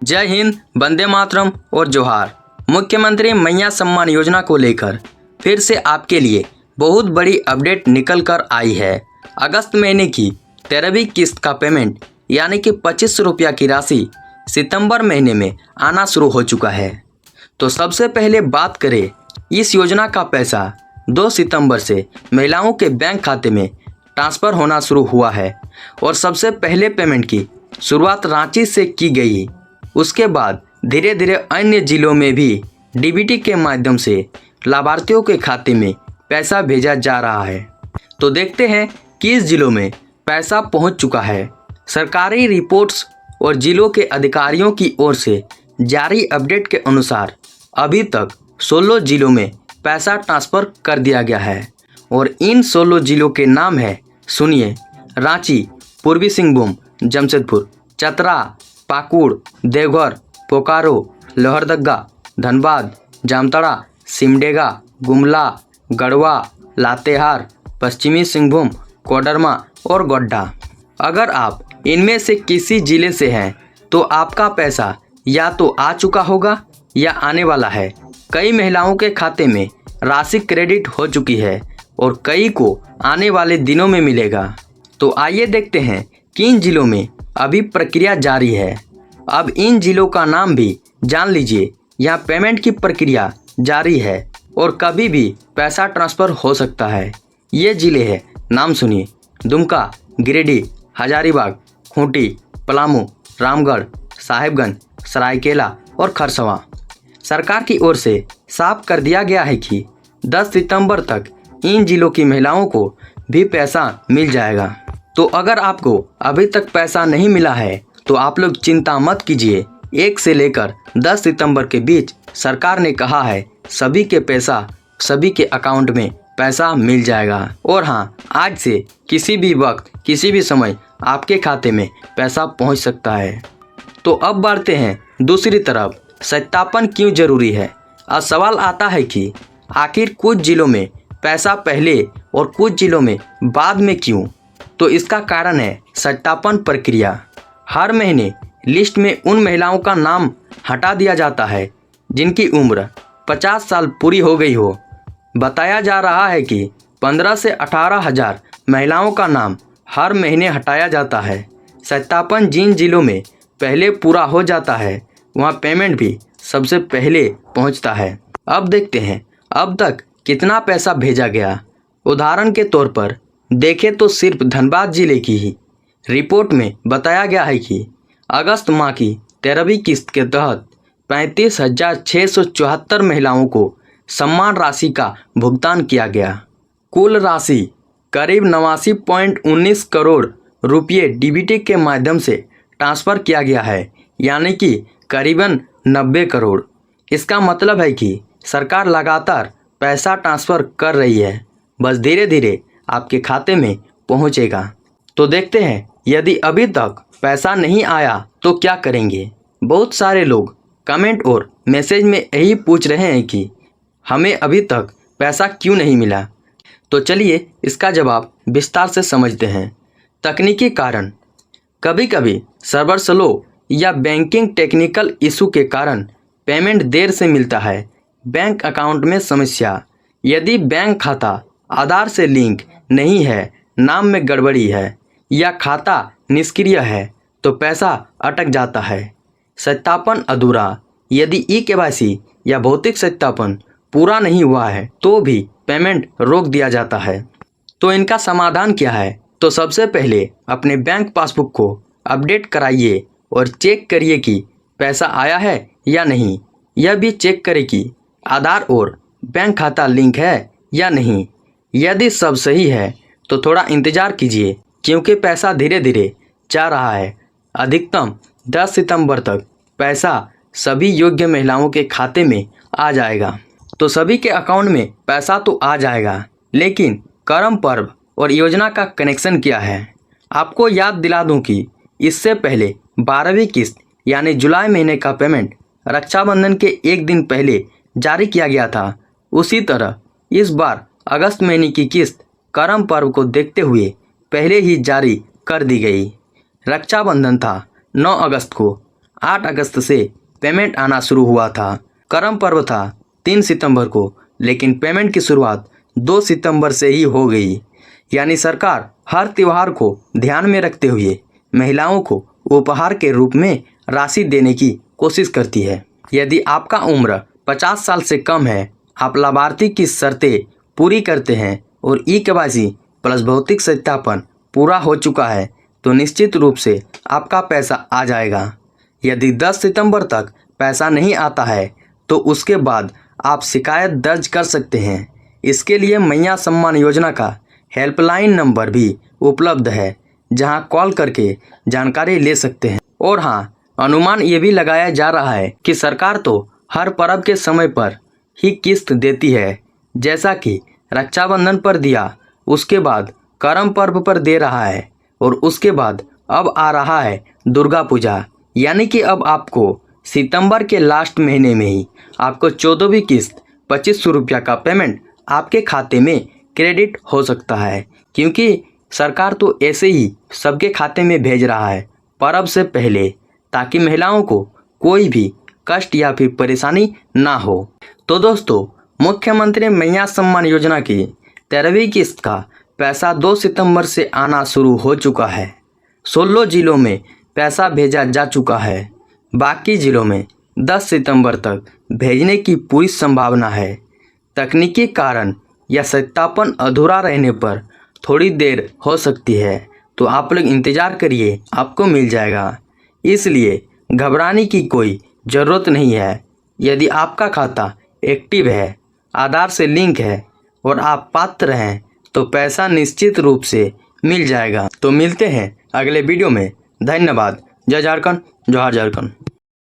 जय हिंद, वंदे मातरम और जोहार। मुख्यमंत्री मैया सम्मान योजना को लेकर फिर से आपके लिए बहुत बड़ी अपडेट निकल कर आई है। अगस्त महीने की 13वीं किस्त का पेमेंट यानी कि 2500 रुपया की राशि सितंबर महीने में आना शुरू हो चुका है। तो सबसे पहले बात करें, इस योजना का पैसा 2 सितंबर से महिलाओं के बैंक खाते में ट्रांसफ़र होना शुरू हुआ है और सबसे पहले पेमेंट की शुरुआत रांची से की गई। उसके बाद धीरे धीरे अन्य जिलों में भी डीबीटी के माध्यम से लाभार्थियों के खाते में पैसा भेजा जा रहा है। तो देखते हैं किस जिलों में पैसा पहुंच चुका है। सरकारी रिपोर्ट्स और जिलों के अधिकारियों की ओर से जारी अपडेट के अनुसार अभी तक 16 जिलों में पैसा ट्रांसफ़र कर दिया गया है और इन 16 जिलों के नाम है, सुनिए। रांची, पूर्वी सिंहभूम, जमशेदपुर, चतरा, पाकुड़, देवघर, बोकारो, लोहरदगा, धनबाद, जामताड़ा, सिमडेगा, गुमला, गढ़वा, लातेहार, पश्चिमी सिंहभूम, कोडरमा और गोड्डा। अगर आप इनमें से किसी जिले से हैं तो आपका पैसा या तो आ चुका होगा या आने वाला है। कई महिलाओं के खाते में राशि क्रेडिट हो चुकी है और कई को आने वाले दिनों में मिलेगा। तो आइए देखते हैं किन जिलों में अभी प्रक्रिया जारी है। अब इन जिलों का नाम भी जान लीजिए। यहाँ पेमेंट की प्रक्रिया जारी है और कभी भी पैसा ट्रांसफ़र हो सकता है। ये जिले हैं, नाम सुनिए। दुमका, गिरिडीह, हजारीबाग, खूंटी, पलामू, रामगढ़, साहेबगंज, सरायकेला और खरसवां। सरकार की ओर से साफ कर दिया गया है कि 10 सितंबर तक इन जिलों की महिलाओं को भी पैसा मिल जाएगा। तो अगर आपको अभी तक पैसा नहीं मिला है तो आप लोग चिंता मत कीजिए। 1 से लेकर 10 सितंबर के बीच सरकार ने कहा है सभी के पैसा सभी के अकाउंट में पैसा मिल जाएगा। और हाँ, आज से किसी भी वक्त किसी भी समय आपके खाते में पैसा पहुंच सकता है। तो अब बढ़ते हैं दूसरी तरफ, सत्यापन क्यों जरूरी है। अब सवाल आता है कि आखिर कुछ जिलों में पैसा पहले और कुछ जिलों में बाद में क्यों। तो इसका कारण है सत्यापन प्रक्रिया। हर महीने लिस्ट में उन महिलाओं का नाम हटा दिया जाता है जिनकी उम्र 50 साल पूरी हो गई हो। बताया जा रहा है कि 15 से 18 हज़ार महिलाओं का नाम हर महीने हटाया जाता है। सत्यापन जिन जिलों में पहले पूरा हो जाता है वहाँ पेमेंट भी सबसे पहले पहुँचता है। अब देखते हैं अब तक कितना पैसा भेजा गया। उदाहरण के तौर पर देखें तो सिर्फ धनबाद जिले की ही रिपोर्ट में बताया गया है कि अगस्त माह की 13वीं किस्त के तहत 35,674 महिलाओं को सम्मान राशि का भुगतान किया गया। कुल राशि करीब 89.19 करोड़ रुपये डीबीटी के माध्यम से ट्रांसफ़र किया गया है, यानी कि करीबन 90 करोड़। इसका मतलब है कि सरकार लगातार पैसा ट्रांसफ़र कर रही है, बस धीरे धीरे आपके खाते में पहुंचेगा। तो देखते हैं यदि अभी तक पैसा नहीं आया तो क्या करेंगे। बहुत सारे लोग कमेंट और मैसेज में यही पूछ रहे हैं कि हमें अभी तक पैसा क्यों नहीं मिला। तो चलिए इसका जवाब विस्तार से समझते हैं। तकनीकी कारण, कभी कभी सर्वर स्लो या बैंकिंग टेक्निकल इशू के कारण पेमेंट देर से मिलता है। बैंक अकाउंट में समस्या, यदि बैंक खाता आधार से लिंक नहीं है, नाम में गड़बड़ी है या खाता निष्क्रिय है तो पैसा अटक जाता है। सत्यापन अधूरा, यदि ई-केवाईसी या भौतिक सत्यापन पूरा नहीं हुआ है तो भी पेमेंट रोक दिया जाता है। तो इनका समाधान क्या है। तो सबसे पहले अपने बैंक पासबुक को अपडेट कराइए और चेक करिए कि पैसा आया है या नहीं। यह भी चेक करें कि आधार और बैंक खाता लिंक है या नहीं। यदि सब सही है तो थोड़ा इंतज़ार कीजिए क्योंकि पैसा धीरे धीरे जा रहा है। अधिकतम 10 सितंबर तक पैसा सभी योग्य महिलाओं के खाते में आ जाएगा। तो सभी के अकाउंट में पैसा तो आ जाएगा, लेकिन करम पर्व और योजना का कनेक्शन क्या है। आपको याद दिला दूं कि इससे पहले 12वीं किस्त यानी जुलाई महीने का पेमेंट रक्षाबंधन के एक दिन पहले जारी किया गया था। उसी तरह इस बार अगस्त महीने की किस्त करम पर्व को देखते हुए पहले ही जारी कर दी गई। रक्षाबंधन था 9 अगस्त को। 8 अगस्त से पेमेंट आना शुरू हुआ था। करम पर्व था 3 सितंबर को, लेकिन पेमेंट की शुरुआत 2 सितंबर से ही हो गई। यानी सरकार हर त्यौहार को ध्यान में रखते हुए महिलाओं को उपहार के रूप में राशि देने की कोशिश करती है। यदि आपका उम्र 50 साल से कम है, आप लाभार्थी की शर्तें पूरी करते हैं और ई-केवाईसी प्लस भौतिक सत्यापन पूरा हो चुका है, तो निश्चित रूप से आपका पैसा आ जाएगा। यदि 10 सितंबर तक पैसा नहीं आता है तो उसके बाद आप शिकायत दर्ज कर सकते हैं। इसके लिए मैया सम्मान योजना का हेल्पलाइन नंबर भी उपलब्ध है, जहां कॉल करके जानकारी ले सकते हैं। और हाँ, अनुमान ये भी लगाया जा रहा है कि सरकार तो हर पर्व के समय पर ही किस्त देती है, जैसा कि रक्षाबंधन पर दिया, उसके बाद करम पर्व पर दे रहा है और उसके बाद अब आ रहा है दुर्गा पूजा। यानी कि अब आपको सितंबर के लास्ट महीने में ही आपको 14वीं किस्त 2500 रुपया का पेमेंट आपके खाते में क्रेडिट हो सकता है, क्योंकि सरकार तो ऐसे ही सबके खाते में भेज रहा है पर्व से पहले, ताकि महिलाओं को कोई भी कष्ट या फिर परेशानी ना हो। तो दोस्तों, मुख्यमंत्री मैया सम्मान योजना की 13वीं किस्त का पैसा 2 सितंबर से आना शुरू हो चुका है। 16 जिलों में पैसा भेजा जा चुका है। बाकी जिलों में 10 सितंबर तक भेजने की पूरी संभावना है। तकनीकी कारण या सत्यापन अधूरा रहने पर थोड़ी देर हो सकती है, तो आप लोग इंतज़ार करिए, आपको मिल जाएगा। इसलिए घबराने की कोई ज़रूरत नहीं है। यदि आपका खाता एक्टिव है, आधार से लिंक है और आप पात्र हैं, तो पैसा निश्चित रूप से मिल जाएगा। तो मिलते हैं अगले वीडियो में। धन्यवाद। जय झारखंड, जोहार झारखंड।